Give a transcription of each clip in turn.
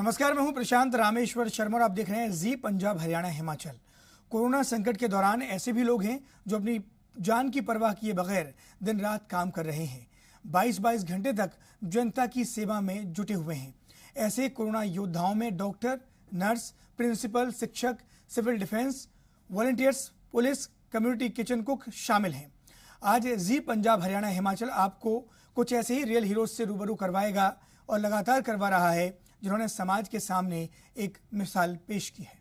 नमस्कार, मैं हूं प्रशांत रामेश्वर शर्मा और आप देख रहे हैं जी पंजाब हरियाणा हिमाचल। कोरोना संकट के दौरान ऐसे भी लोग हैं जो अपनी जान की परवाह किए बगैर दिन रात काम कर रहे हैं। 22-22 घंटे तक जनता की सेवा में जुटे हुए हैं। ऐसे कोरोना योद्धाओं में डॉक्टर, नर्स, प्रिंसिपल, शिक्षक, civil defence, volunteers, police, community kitchen cook शामिल हैं। आज जी पंजाब हरियाणा हिमाचल आपको कुछ ऐसे ही रियल हीरोज से रूबरू करवाएगा और लगातार करवा रहा है जिन्होंने समाज के सामने एक मिसाल पेश की है।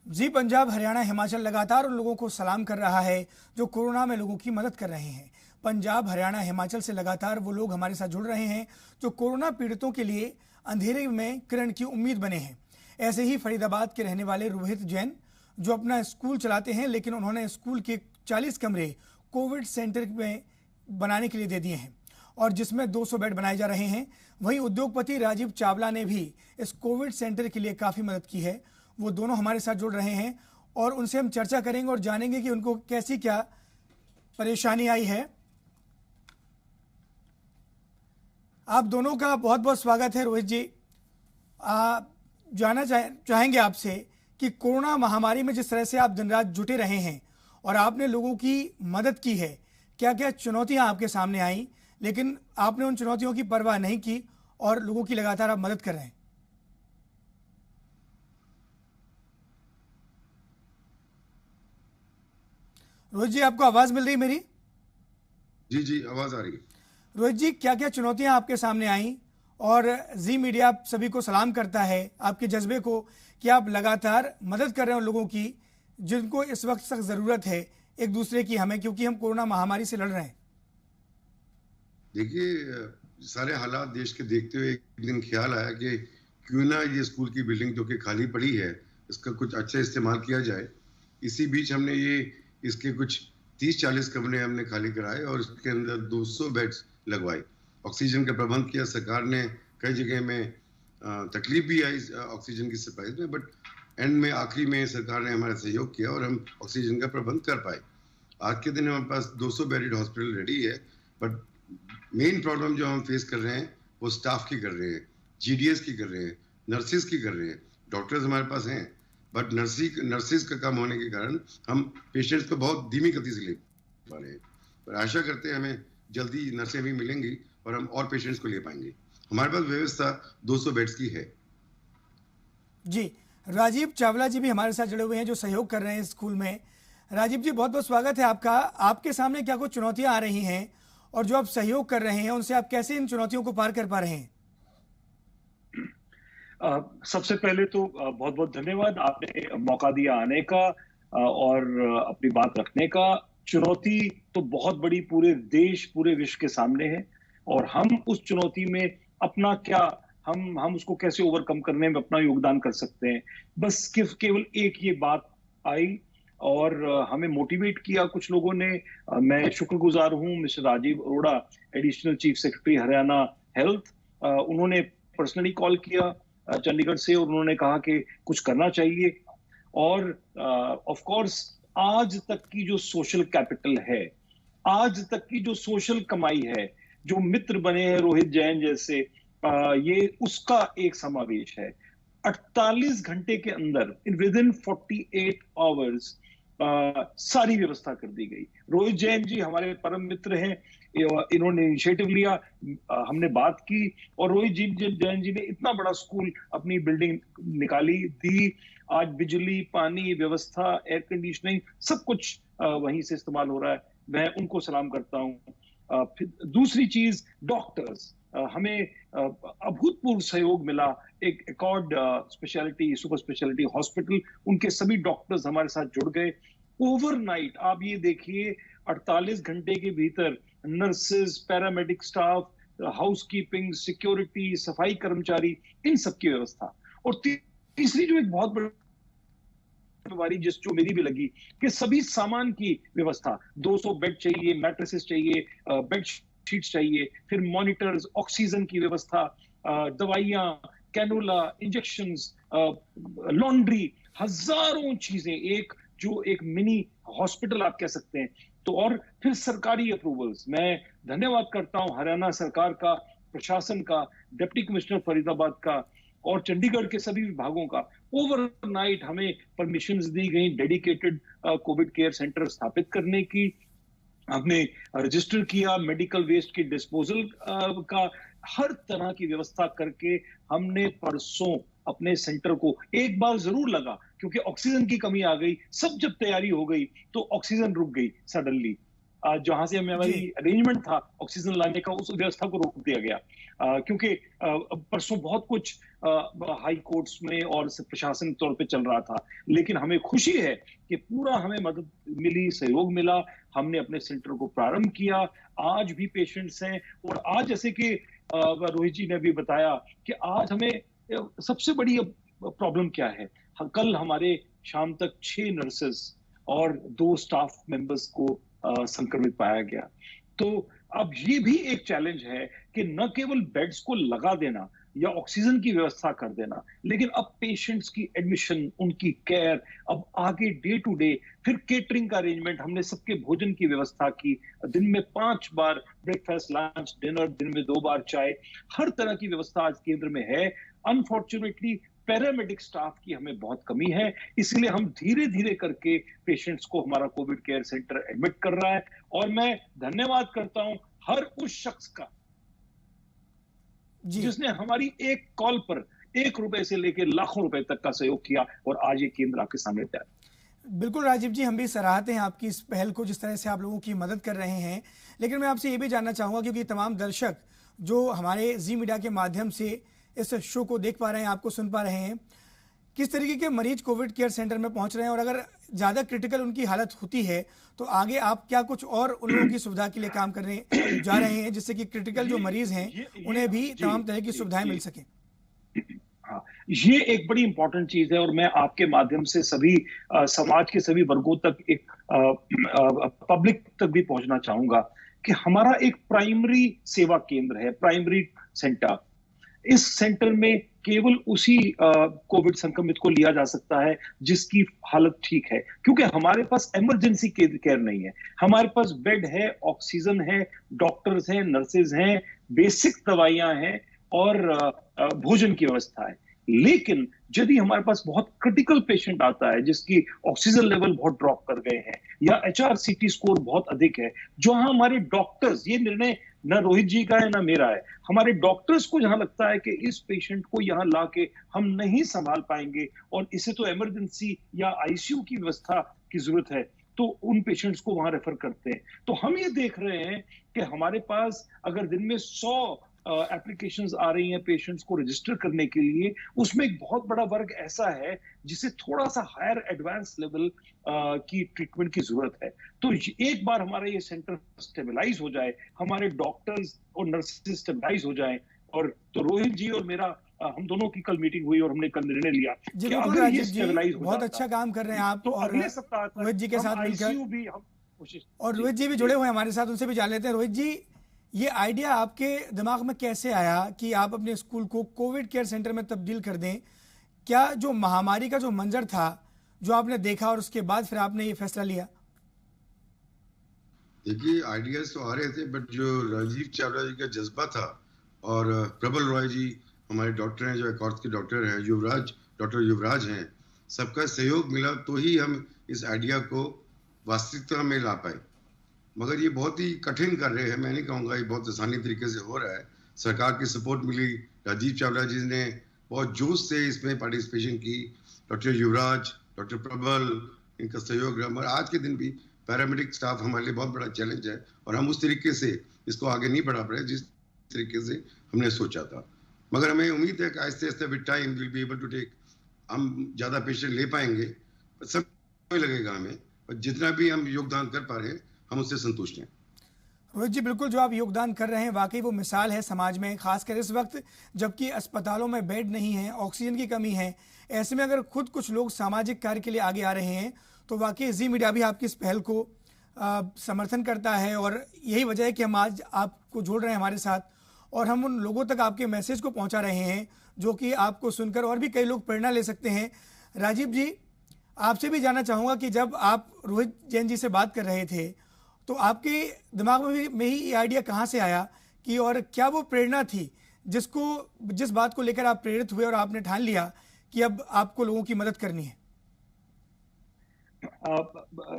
जी पंजाब हरियाणा हिमाचल लगातार उन लोगों को सलाम कर रहा है जो कोरोना में लोगों की मदद कर रहे हैं। पंजाब हरियाणा हिमाचल से लगातार वो लोग हमारे साथ जुड़ रहे हैं जो कोरोना पीड़ितों के लिए अंधेरे में किरण की उम्मीद बने हैं। ऐसे ही फरीदाबाद के रहने वाले रोहित जैन जो अपना स्कूल चलाते हैं, लेकिन उन्होंने स्कूल के 40 कमरे कोविड सेंटर में बनाने के लिए दे दिए हैं और जिसमें 200 बेड बनाए जा रहे हैं। वहीं उद्योगपति राजीव चावला ने भी इस कोविड सेंटर के लिए काफ़ी मदद की है। वो दोनों हमारे साथ जुड़ रहे हैं और उनसे हम चर्चा करेंगे और जानेंगे कि उनको कैसी क्या परेशानी आई है। आप दोनों का बहुत बहुत स्वागत है। रोहित जी, जानना चाहेंगे आपसे कि कोरोना महामारी में जिस तरह से आप दिन रात जुटे रहे हैं और आपने लोगों की मदद की है, क्या क्या चुनौतियां आपके सामने आई, लेकिन आपने उन चुनौतियों की परवाह नहीं की और लोगों की लगातार आप मदद कर रहे हैं। रोहित जी, आपको आवाज मिल रही है मेरी? जी आवाज आ रही है। रोहित जी, क्या क्या चुनौतियां आपके सामने आई और जी मीडिया आप सभी को सलाम करता है आपके जज्बे को कि आप लगातार मदद कर रहे हैं उन लोगों की जिनको इस वक्त सख्त जरूरत है एक दूसरे की हमें, क्योंकि हम कोरोना महामारी से लड़ रहे हैं। देखिए, सारे हालात देश के देखते हुए एक दिन ख्याल आया कि क्यों ना ये स्कूल की बिल्डिंग जो कि खाली पड़ी है इसका कुछ अच्छा इस्तेमाल किया जाए। इसी बीच हमने इसके कुछ 30-40 कमरे हमने खाली कराए और इसके अंदर 200 बेड्स लगवाए। ऑक्सीजन का प्रबंध किया। सरकार ने कई जगह में तकलीफ भी आई ऑक्सीजन की सप्लाई में, बट एंड में आखिरी में सरकार ने हमारा सहयोग किया और हम ऑक्सीजन का प्रबंध कर पाए। आज के दिन हमारे पास 200 बेडेड हॉस्पिटल रेडी है, बट मेन प्रॉब्लम जो हम फेस कर रहे हैं वो स्टाफ की कर रहे हैं, GDS की कर रहे हैं, नर्सिस की कर रहे हैं। डॉक्टर्स हमारे पास हैं, बट नर्सिस का कम होने के कारण हम पेशेंट्स को बहुत धीमी गति से ले पा रहे हैं। पर आशा करते हैं हमें जल्दी नर्सें भी मिलेंगी और हम और पेशेंट्स को ले पाएंगे। हमारे पास व्यवस्था 200 बेड्स की है। जी, राजीव चावला जी भी हमारे साथ जुड़े हुए हैं जो सहयोग कर रहे हैं स्कूल में। राजीव जी, बहुत बहुत स्वागत है आपका। आपके सामने क्या कुछ चुनौतियां आ रही हैं और जो आप सहयोग कर रहे हैं उनसे आप कैसे इन चुनौतियों को पार कर पा रहे हैं? सबसे पहले तो बहुत बहुत धन्यवाद, आपने मौका दिया आने का और अपनी बात रखने का। चुनौती तो बहुत बड़ी पूरे देश, पूरे विश्व के सामने है और हम उस चुनौती में अपना क्या, हम उसको कैसे ओवरकम करने में अपना योगदान कर सकते हैं। बस केवल एक ये बात आई और हमें मोटिवेट किया कुछ लोगों ने। मैं शुक्रगुजार हूं mister Rajiv Arora, additional chief secretary Haryana health. उन्होंने पर्सनली कॉल किया चंडीगढ़ से और उन्होंने कहा कि कुछ करना चाहिए। और ऑफ कोर्स आज तक की जो सोशल कैपिटल है, आज तक की जो सोशल कमाई है, जो मित्र बने हैं रोहित जैन जैसे, ये उसका एक समावेश है। 48 घंटे के अंदर, विद इन 48 आवर्स सारी व्यवस्था कर दी गई। रोहित जैन जी हमारे परम मित्र हैं, इन्होंने इनिशिएटिव लिया, हमने बात की और रोहित जैन जी ने इतना बड़ा स्कूल अपनी बिल्डिंग निकाली दी। आज बिजली, पानी, व्यवस्था, एयर कंडीशनिंग सब कुछ वहीं से इस्तेमाल हो रहा है। मैं उनको सलाम करता हूं। फिर दूसरी चीज, डॉक्टरस, हमें अभूतपूर्व सहयोग मिला। एक accord speciality, super speciality hospital, उनके सभी डॉक्टर्स हमारे साथ जुड़ गए। ओवरनाइट आप ये देखिए, 48 घंटे के भीतर nurses, paramedic staff, housekeeping, security, सफाई कर्मचारी, इन सब की व्यवस्था। और तीसरी जो एक बहुत बड़ी बीमारी जो मेरी भी लगी कि सभी सामान की व्यवस्था, 200 बेड चाहिए, मैट्रेसेस चाहिए, बेड शीट्स चाहिए, फिर मॉनिटर्स, ऑक्सीजन की व्यवस्था, दवाइयां, कैनुला, इंजेक्शंस, लॉन्ड्री, हजारों चीजें, एक मिनी हॉस्पिटल आप कह सकते हैं। तो और फिर सरकारी अप्रूवल्स, मैं धन्यवाद करता हूं हरियाणा सरकार का, प्रशासन का, डिप्टी कमिश्नर फरीदाबाद का और चंडीगढ़ के सभी विभागों का। ओवरनाइट हमें परमिशंस दी गई डेडिकेटेड कोविड केयर सेंटर स्थापित करने की। हमने रजिस्टर किया मेडिकल वेस्ट की डिस्पोजल का, हर तरह की व्यवस्था करके हमने परसों अपने सेंटर को, एक बार जरूर लगा क्योंकि ऑक्सीजन की कमी आ गई, सब जब तैयारी हो गई तो ऑक्सीजन रुक गई सडनली। जहां से हमें हमारी अरेंजमेंट था ऑक्सीजन लाने का, उस व्यवस्था को रोक दिया गया क्योंकि परसों बहुत कुछ हाई कोर्ट्स में और प्रशासन तौर पे चल रहा था। लेकिन हमें खुशी है कि पूरा हमें मदद मिली, सहयोग मिला, हमने अपने सेंटर को प्रारंभ किया। आज भी पेशेंट्स हैं और आज जैसे कि रोहित जी ने भी बताया कि आज हमें सबसे बड़ी प्रॉब्लम क्या है, कल हमारे शाम तक 6 नर्सेस और 2 स्टाफ मेंबर्स को संक्रमित पाया गया। तो अब ये भी एक चैलेंज है कि न केवल बेड्स को लगा देना या ऑक्सीजन की व्यवस्था कर देना, लेकिन अब पेशेंट्स की एडमिशन, उनकी केयर, अब आगे डे टू डे, फिर केटरिंग का अरेंजमेंट, हमने सबके भोजन की व्यवस्था की, दिन में 5 बार ब्रेकफास्ट, लंच, डिनर, दिन में 2 बार चाय, हर तरह की व्यवस्था आज केंद्र में है। अनफॉर्चुनेटली पैरामेडिक स्टाफ की हमें बहुत कमी है, इसलिए हम धीरे धीरे करके पेशेंट्स को हमारा कोविड केयर सेंटर एडमिट कर रहा है। और मैं धन्यवाद करता हूं हर उस शख्स का जिसने हमारी एक कॉल पर 1 रुपए से लेकर लाखों रुपए तक का सहयोग किया और आज ये केंद्र आपके सामने तैयार। बिल्कुल राजीव जी, हम भी सराहते हैं आपकी इस पहल को, जिस तरह से आप लोगों की मदद कर रहे हैं। लेकिन मैं आपसे ये भी जानना चाहूंगा, क्योंकि तमाम दर्शक जो हमारे जी मीडिया के माध्यम से इस शो को देख पा रहे हैं, आपको सुन पा रहे हैं, किस तरीके के मरीज कोविड केयर सेंटर में पहुंच रहे हैं, और अगर ज़्यादा क्रिटिकल उनकी हालत होती है तो आगे आप क्या कुछ और उन लोगों की सुविधा के लिए काम करने जा रहे हैं, जिससे कि क्रिटिकल जो मरीज हैं उन्हें भी तमाम तरह की सुविधाएं मिल सकें? हाँ, ये एक बड़ी इंपॉर्टेंट चीज है और मैं आपके माध्यम से सभी समाज के सभी वर्गों तक, एक पब्लिक तक भी पहुंचना चाहूंगा कि हमारा एक प्राइमरी सेवा केंद्र है, प्राइमरी सेंटर। इस सेंटर में केवल उसी कोविड संक्रमित को लिया जा सकता है जिसकी हालत ठीक है, क्योंकि हमारे पास इमरजेंसी केयर नहीं है। हमारे पास बेड है, ऑक्सीजन है, डॉक्टर्स हैं, नर्सेज हैं, बेसिक दवाइयां हैं और भोजन की व्यवस्था है। लेकिन यदि हमारे पास बहुत क्रिटिकल पेशेंट आता है जिसकी ऑक्सीजन लेवल बहुत ड्रॉप कर गए हैं या HRCT स्कोर बहुत अधिक है, जहां हमारे डॉक्टर्स, ये निर्णय ना रोहित जी का है ना मेरा है, हमारे डॉक्टर्स को जहां लगता है कि इस पेशेंट को यहां लाके हम नहीं संभाल पाएंगे और इसे तो इमरजेंसी या ICU की व्यवस्था की जरूरत है, तो उन पेशेंट्स को वहां रेफर करते हैं। तो हम ये देख रहे हैं कि हमारे पास अगर दिन में 100 एप्लीकेशंस आ रही हैं पेशेंट्स को रजिस्टर करने के लिए, उसमें एक बहुत बड़ा वर्ग ऐसा है जिसे थोड़ा सा हायर एडवांस लेवल की ट्रीटमेंट की जरूरत है। तो एक बार हमारा ये सेंटर स्टेबलाइज हो जाए, हमारे डॉक्टर्स और नर्सेज स्टेबलाइज हो जाए, और तो रोहित जी और मेरा, हम दोनों की कल मीटिंग हुई और हमने कल निर्णय लिया कि अगर ये स्टेबलाइज हो, बहुत अच्छा काम कर रहे हैं आप, तो और रोहित जी के साथ मिलकर भी हम कोशिश, और रोहित जी भी जुड़े हुए हमारे साथ, उनसे भी जान लेते हैं। रोहित जी, ये आइडिया आपके दिमाग में कैसे आया कि आप अपने स्कूल को कोविड केयर सेंटर में तब्दील कर दें? क्या जो महामारी का जो मंजर था, जो आपने देखा, और उसके बाद फिर आपने ये फैसला लिया? देखिए, आइडियाज तो आ रहे थे, बट जो राजीव चावला जी का जज्बा था और प्रबल रॉय जी हमारे डॉक्टर हैं, जो एकॉर्थ के डॉक्टर हैं, डॉक्टर युवराज हैं, सबका सहयोग मिला तो ही हम इस आइडिया को वास्तविकता में ला पाए। मगर ये बहुत ही कठिन कर रहे हैं, मैं नहीं कहूँगा ये बहुत आसानी तरीके से हो रहा है। सरकार की सपोर्ट मिली, राजीव चावला जी ने बहुत जोश से इसमें पार्टिसिपेशन की, डॉक्टर युवराज, डॉक्टर प्रबल, इनका सहयोग रहा। मगर आज के दिन भी पैरामेडिक स्टाफ हमारे लिए बहुत बड़ा चैलेंज है और हम उस तरीके से इसको आगे नहीं बढ़ा पाए जिस तरीके से हमने सोचा था। मगर हमें उम्मीद है कि आहिस्ते आहिस्ते with time will be able to take, हम ज़्यादा पेशेंट ले पाएंगे, समय लगेगा हमें, पर जितना भी हम योगदान कर पा रहे हैं हम उससे संतुष्ट हैं। रोहित जी, बिल्कुल जो आप योगदान कर रहे हैं वाकई वो मिसाल है समाज में, खासकर इस वक्त जबकि अस्पतालों में बेड नहीं है, ऑक्सीजन की कमी है। ऐसे में अगर खुद कुछ लोग सामाजिक कार्य के लिए आगे आ रहे हैं तो वाकई जी मीडिया भी आपकी इस पहल को समर्थन करता है और यही वजह है कि हम आज आपको जोड़ रहे हैं हमारे साथ और हम उन लोगों तक आपके मैसेज को पहुंचा रहे हैं जो कि आपको सुनकर और भी कई लोग प्रेरणा ले सकते हैं। राजीव जी, आपसे भी जानना चाहूँगा कि जब आप रोहित जैन जी से बात कर रहे थे तो आपके दिमाग में ही ये आइडिया कहाँ से आया कि और क्या वो प्रेरणा थी जिस बात को लेकर आप प्रेरित हुए और आपने ठान लिया कि अब आपको लोगों की मदद करनी है?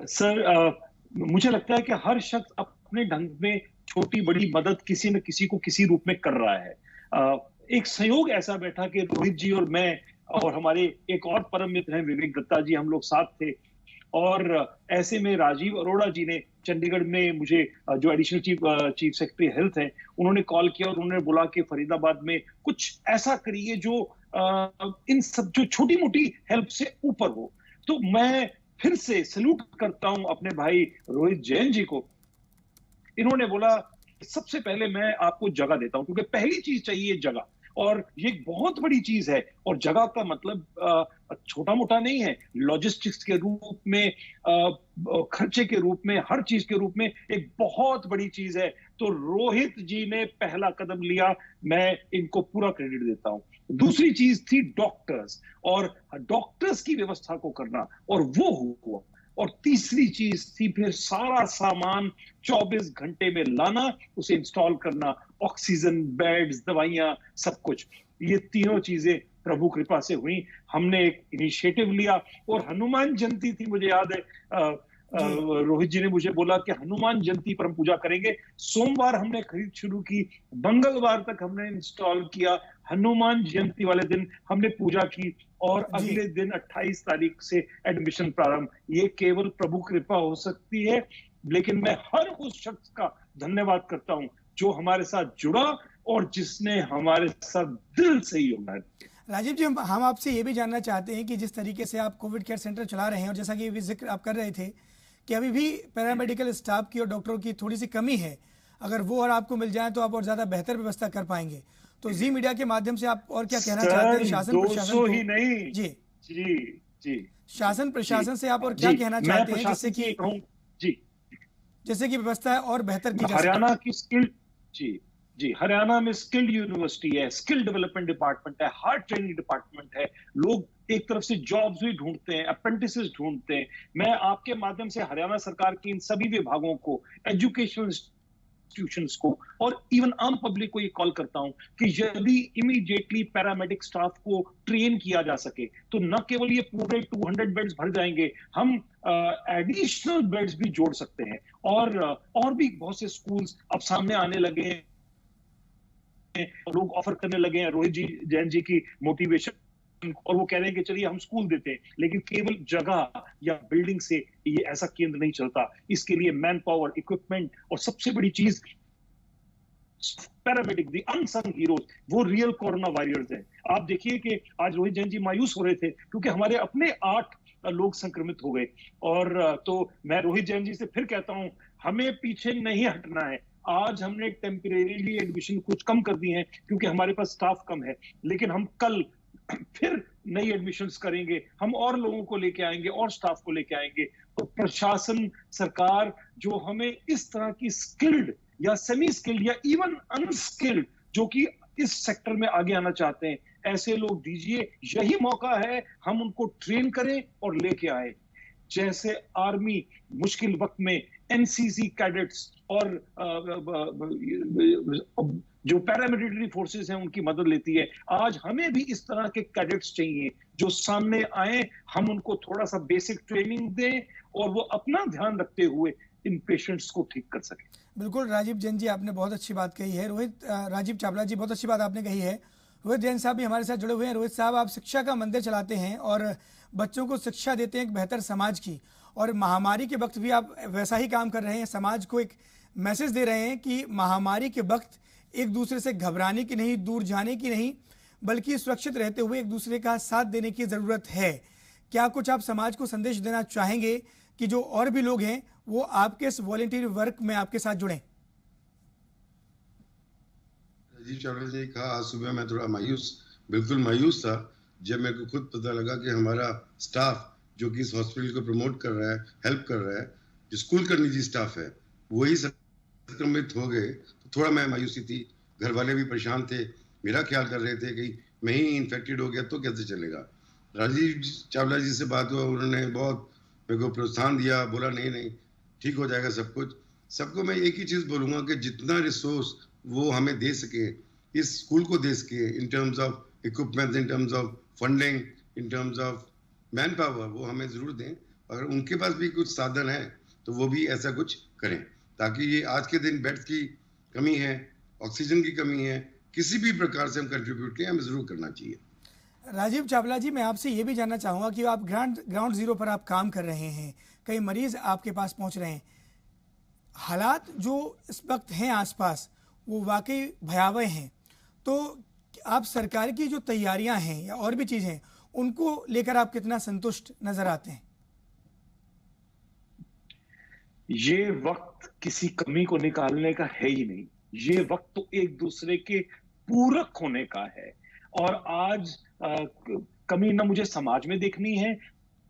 सर, मुझे लगता है कि हर शख्स अपने ढंग में छोटी बड़ी मदद किसी न किसी को किसी रूप में कर रहा है। एक संयोग ऐसा बैठा कि रोहित जी और मैं और हमारे एक और परम मित्र हैं विवेक दत्ता जी, हम लोग साथ थे और ऐसे में राजीव अरोड़ा जी ने चंडीगढ़ में मुझे, जो एडिशनल चीफ सेक्रेटरी हेल्थ है, उन्होंने कॉल किया और उन्होंने बोला कि फरीदाबाद में कुछ ऐसा करिए जो इन सब जो छोटी मोटी हेल्प से ऊपर हो। तो मैं फिर से सैल्यूट करता हूं अपने भाई रोहित जैन जी को। इन्होंने बोला सबसे पहले मैं आपको जगह देता हूं, क्योंकि पहली चीज चाहिए जगह, और ये एक बहुत बड़ी चीज है। और जगह का मतलब छोटा मोटा नहीं है, लॉजिस्टिक्स के रूप में, खर्चे के रूप में, हर चीज के रूप में एक बहुत बड़ी चीज है। तो रोहित जी ने पहला कदम लिया, मैं इनको पूरा क्रेडिट देता हूं। दूसरी चीज थी डॉक्टर्स, और डॉक्टर्स की व्यवस्था को करना, और वो हुआ। और तीसरी चीज थी फिर सारा सामान 24 घंटे में लाना, उसे इंस्टॉल करना, ऑक्सीजन, बेड्स, दवाइयां, सब कुछ। ये तीनों चीजें प्रभु कृपा से हुई। हमने एक इनिशिएटिव लिया और हनुमान जयंती थी, मुझे याद है रोहित जी ने मुझे बोला कि हनुमान जयंती पर हम पूजा करेंगे। सोमवार हमने खरीद शुरू की, मंगलवार तक हमने इंस्टॉल किया, हनुमान जयंती वाले दिन हमने पूजा की और अगले दिन 28 तारीख से एडमिशन प्रारंभ। ये केवल प्रभु कृपा हो सकती है, लेकिन मैं हर उस शख्स का धन्यवाद करता हूं जो हमारे साथ जुड़ा और जिसने हमारे साथ दिल से योगदान किया। राजीव जी, हम आपसे ये भी जानना चाहते हैं कि जिस तरीके से आप कोविड केयर सेंटर चला रहे हैं और जैसा कि अभी जिक्र आप कर रहे थे कि अभी भी पैरामेडिकल स्टाफ की और डॉक्टरों की थोड़ी सी कमी है, अगर वो और आपको मिल जाए तो आप और ज्यादा बेहतर व्यवस्था कर पाएंगे। तो जी मीडिया के माध्यम से आप और क्या कहना चाहते हैं शासन प्रशासन को? ही नहीं जी जी जी शासन प्रशासन से आप और क्या कहना चाहते हैं जैसे कि व्यवस्था और बेहतर की जा हरियाणा की स्किल्ड जी हरियाणा में स्किल्ड यूनिवर्सिटी है, स्किल डेवलपमेंट डिपार्टमेंट है, हार्ड ट्रेनिंग डिपार्टमेंट है। लोग एक तरफ से जॉब्स भी ढूंढते हैं, अप्रेंटिसेस ढूंढते हैं। मैं आपके माध्यम से हरियाणा सरकार की इन सभी विभागों को, एजुकेशनल इंस्टीट्यूशंस को और इवन आम पब्लिक को ये कॉल करता हूं कि यदि इमीडिएटली पैरामेडिक स्टाफ को ट्रेन किया जा सके तो न केवल ये पूरे 200 बेड्स भर जाएंगे, हम एडिशनल बेड्स भी जोड़ सकते हैं। और भी बहुत से स्कूल्स अब सामने आने लगे हैं, लोग ऑफर करने लगे हैं रोहित जी जैन जी की मोटिवेशन, और वो कह रहे हैं कि चलिए हम स्कूल देते हैं, लेकिन केवल जगह या बिल्डिंग से ये ऐसा केंद्र नहीं चलता। इसके लिए मैन पावर, इक्विपमेंट और सबसे बड़ी चीज पैरामेडिक, दी अनसंग हीरोज, वो रियल कोरोना वॉरियर्स हैं। आप देखिए कि आज रोहित जैन जी मायूस हो रहे थे क्योंकि हमारे अपने 8 लोग संक्रमित हो गए। और तो मैं रोहित जैन जी से फिर कहता हूं, हमें पीछे नहीं हटना है। आज हमने टेम्परेरीली एडमिशन कुछ कम कर दी है क्योंकि हमारे पास स्टाफ कम है, लेकिन हम कल फिर नई एडमिशंस करेंगे, हम और लोगों को लेके आएंगे और स्टाफ को लेके आएंगे। तो प्रशासन, सरकार जो हमें इस तरह की स्किल्ड या सेमी स्किल्ड या इवन अनस्किल्ड जो कि इस सेक्टर में आगे आना चाहते हैं, ऐसे लोग दीजिए। यही मौका है, हम उनको ट्रेन करें और लेके आए। जैसे आर्मी मुश्किल वक्त में एनसीसी कैडेट्स और जो पैरामिलिट्री फोर्सेस हैं उनकी मदद लेती है, आज हमें भी इस तरह के कैडेट्स चाहिए जो सामने आए, हम उनको थोड़ा सा बेसिक ट्रेनिंग दें और वो अपना ध्यान रखते हुए इन पेशेंट्स को ठीक कर सके। बिल्कुल राजीव जैन जी, आपने बहुत अच्छी बात कही है। राजीव चावला जी, बहुत अच्छी बात आपने कही है। रोहित जैन साहब भी हमारे साथ जुड़े हुए हैं। रोहित साहब, आप शिक्षा का मंदिर चलाते हैं और बच्चों को शिक्षा देते हैं एक बेहतर समाज की, और महामारी के वक्त भी आप वैसा ही काम कर रहे हैं। समाज को एक मैसेज दे रहे हैं कि महामारी के वक्त एक दूसरे से घबराने की नहीं, दूर जाने की नहीं, बल्कि सुरक्षित रहते हुए एक दूसरे का साथ देने की ज़रूरत है। क्या कुछ आप समाज को संदेश देना चाहेंगे कि जो और भी लोग हैं वो आपके इस वॉलंटियर वर्क में आपके साथ जुड़ें? राजीव चावला जी ने कहा, आज सुबह मैं थोड़ा बिल्कुल मायूस था जब मेरे को खुद पता लगा कि हमारा स्टाफ जो कि इस हॉस्पिटल को प्रमोट कर रहा है, हेल्प कर रहा है, जो स्कूल का निजी स्टाफ है, वही संक्रमित हो गए। तो थोड़ा मैं मायूसी थी, घर वाले भी परेशान थे, मेरा ख्याल कर रहे थे कि मैं ही इन्फेक्टेड हो गया तो कैसे चलेगा। राजीव चावला जी से बात हुआ, उन्होंने बहुत मेरे को प्रोत्साहन दिया, बोला नहीं नहीं ठीक हो जाएगा सब कुछ। सबको मैं एक ही चीज़ बोलूँगा कि जितना रिसोर्स वो हमें दे सके, इस स्कूल को दे सके, in terms of equipment, in terms of funding, in terms of man power, वो हमें ज़रूर दें। अगर उनके पास भी कुछ साधन है तो वो भी ऐसा कुछ करें, ताकि ये आज के दिन बेड्स की कमी है, ऑक्सीजन की कमी है, किसी भी प्रकार से हम कंट्रीब्यूट करें, हमें ज़रूर करना चाहिए। राजीव चावला जी, मैं आपसे ये भी जानना चाहूँगा कि आप ग्राउंड ज़ीरो पर आप काम कर रहे हैं, कई मरीज़ आपके पास पहुँच रहे हैं, हालात जो इस वक्त हैं आसपास वो वाकई भयावह हैं, तो आप सरकार की जो तैयारियां हैं या और भी चीज़ें हैं उनको लेकर आप कितना संतुष्ट नजर आते हैं? ये वक्त किसी कमी को निकालने का है ही नहीं, ये वक्त तो एक दूसरे के पूरक होने का है। और आज कमी ना मुझे समाज में देखनी है,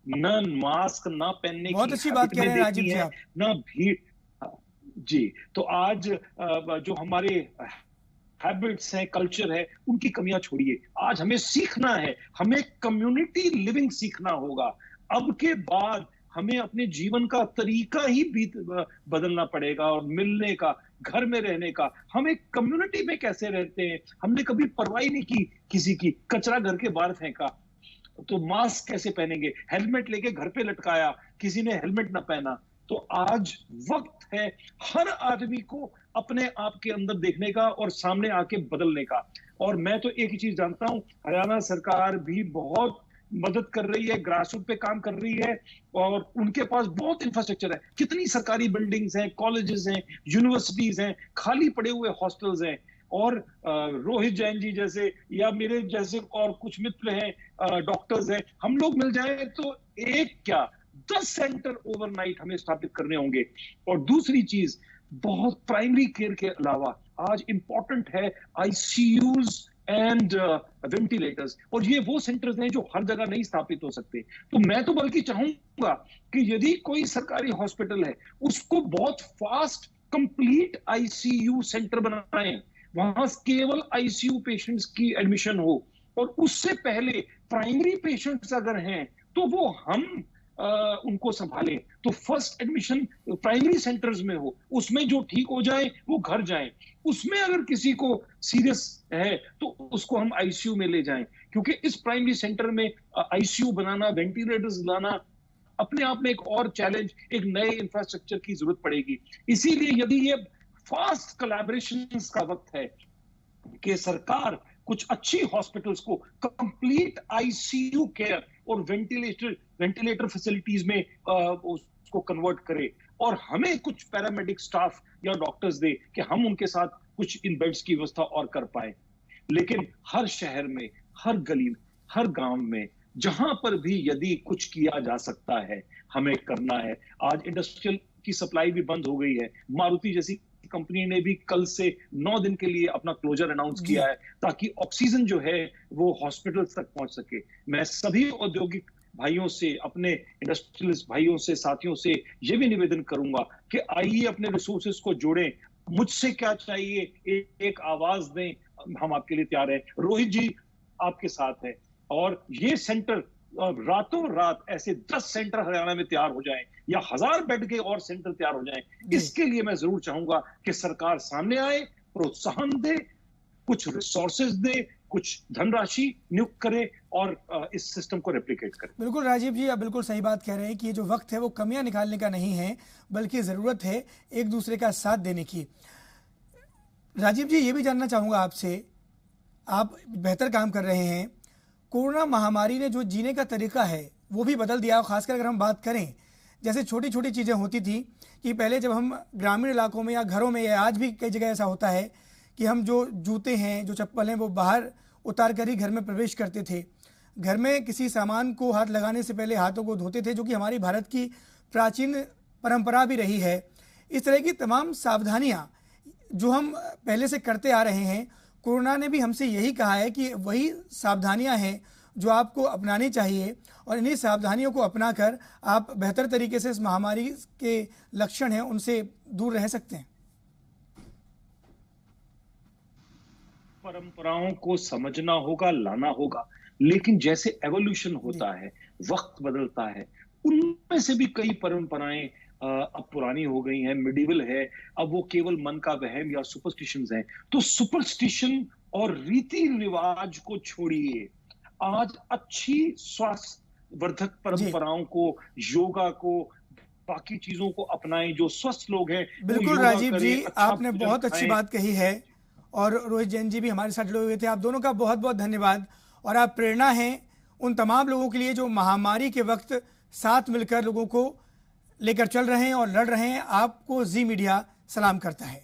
ना मास्क ना पहनने बहुत की अच्छी बात कह रहे हैं राजीव जी आप। ना भीड़। जी, तो आज जो हमारे हैबिट्स हैं, कल्चर है, उनकी कमियां छोड़िए। आज हमें सीखना है, हमें कम्युनिटी लिविंग सीखना होगा। अब के बाद हमें अपने जीवन का तरीका ही बदलना पड़ेगा, और मिलने का, घर में रहने का। हम एक कम्युनिटी में कैसे रहते हैं, हमने कभी परवाही नहीं की किसी की, कचरा घर के बाहर फेंका। तो मास्क कैसे पहनेंगे, हेलमेट लेके घर पे लटकाया, किसी ने हेलमेट ना पहना। तो आज वक्त है हर आदमी को अपने आप के अंदर देखने का और सामने आके बदलने का। और मैं तो एक ही चीज जानता हूं, हरियाणा सरकार भी बहुत मदद कर रही है, ग्रासरूट पे काम कर रही है, और उनके पास बहुत इंफ्रास्ट्रक्चर है। कितनी सरकारी बिल्डिंग्स हैं, कॉलेजेस हैं, यूनिवर्सिटीज हैं, खाली पड़े हुए हॉस्टल्स हैं। और रोहित जैन जी जैसे या मेरे जैसे और कुछ मित्र हैं, डॉक्टर्स हैं, हम लोग मिल जाए तो एक क्या 10 सेंटर ओवरनाइट हमें स्थापित करने होंगे। और दूसरी चीज, बहुत प्राइमरी केयर के अलावा आज इंपॉर्टेंट है आईसीयूज एंड वेंटिलेटर्स, और ये वो सेंटर्स हैं जो हर जगह नहीं स्थापित हो सकते। तो मैं तो बल्कि चाहूंगा कि यदि कोई सरकारी हॉस्पिटल है उसको बहुत फास्ट कंप्लीट आईसीयू सेंटर बनाएं, वहां केवल आईसीयू पेशेंट्स की एडमिशन हो, और उससे पहले प्राइमरी पेशेंट्स अगर हैं तो वो हम उनको संभालें। तो फर्स्ट एडमिशन प्राइमरी सेंटर्स में हो, उसमें जो ठीक हो जाए वो घर जाएं, उसमें अगर किसी को सीरियस है तो उसको हम आईसीयू में ले जाएं। क्योंकि इस प्राइमरी सेंटर में आईसीयू बनाना, वेंटिलेटर्स लाना अपने आप में एक और चैलेंज, एक नए इंफ्रास्ट्रक्चर की जरूरत पड़ेगी। इसीलिए यदि ये फास्ट कोलैबोरेशंस का वक्त है कि सरकार कुछ अच्छी हॉस्पिटल्स को कंप्लीट आईसीयू केयर और वेंटिलेटर फैसिलिटीज में उसको कन्वर्ट करे, और हमें कुछ पैरामेडिक स्टाफ या डॉक्टर्स दे कि हम उनके साथ कुछ इन बेड्स की व्यवस्था और कर पाए। लेकिन हर शहर में, हर गली में, हर गांव में, जहां पर भी यदि कुछ किया जा सकता है हमें करना है। आज इंडस्ट्रियल की सप्लाई भी बंद हो गई है, मारुति जैसी कंपनी ने भी कल से 9 दिन के लिए अपना क्लोजर अनाउंस किया है, ताकि ऑक्सीजन जो है वो हॉस्पिटल्स तक पहुंच सके। मैं सभी औद्योगिक भाइयों से, अपने इंडस्ट्रियलिस्ट भाइयों से, साथियों से ये भी निवेदन करूंगा कि आइए अपने रिसोर्सेस को जोड़ें। मुझसे क्या चाहिए, एक आवाज दें, हम आपके लिए तैयार हैं। रोहित जी आपके साथ है, और ये सेंटर रातों रात ऐसे 10 सेंटर हरियाणा में तैयार हो जाएं, या 1000 बेड के और सेंटर तैयार हो जाएं। इसके लिए मैं जरूर चाहूंगा कि सरकार सामने आए, प्रोत्साहन दे, कुछ रिसोर्सेज दे, कुछ धनराशि नियुक्त करे, और इस सिस्टम को रेप्लिकेट करे। बिल्कुल राजीव जी, आप बिल्कुल सही बात कह रहे हैं कि ये जो वक्त है वो कमियां निकालने का नहीं है, बल्कि जरूरत है एक दूसरे का साथ देने की। राजीव जी, ये भी जानना चाहूंगा आपसे, आप बेहतर काम कर रहे हैं, कोरोना महामारी ने जो जीने का तरीका है वो भी बदल दिया। खासकर अगर हम बात करें, जैसे छोटी छोटी चीज़ें होती थी कि पहले जब हम ग्रामीण इलाकों में या घरों में, या आज भी कई जगह ऐसा होता है कि हम जो जूते हैं, जो चप्पल हैं, वो बाहर उतार कर ही घर में प्रवेश करते थे। घर में किसी सामान को हाथ लगाने से पहले हाथों को धोते थे, जो कि हमारी भारत की प्राचीन परंपरा भी रही है। इस तरह की तमाम सावधानियाँ जो हम पहले से करते आ रहे हैं, कोरोना ने भी हमसे यही कहा है कि वही सावधानियां हैं जो आपको अपनानी चाहिए और इन्हीं सावधानियों को अपनाकर आप बेहतर तरीके से इस महामारी के लक्षण हैं उनसे दूर रह सकते हैं। परंपराओं को समझना होगा, लाना होगा, लेकिन जैसे एवोल्यूशन होता है, वक्त बदलता है, उनमें से भी कई परंपराएं अब पुरानी हो गई हैं, मिडिवल है, अब वो केवल मन का वहम या सुपरस्टिशंस हैं। तो सुपरस्टिशन और रीति रिवाज को छोड़िए, आज अच्छी स्वास्थ्य वर्धक परंपराओं को, योगा को, बाकी चीजों को अपनाएं। जो स्वस्थ लोग हैं बिल्कुल राजीव जी, आपने बहुत अच्छी बात कही है और रोहित जैन जी भी हमारे साथ जुड़े हुए थे। आप दोनों का बहुत बहुत धन्यवाद और आप प्रेरणा हैं उन तमाम लोगों के लिए जो महामारी के वक्त साथ मिलकर लोगों को लेकर चल रहे हैं और लड़ रहे हैं। आपको जी मीडिया सलाम करता है।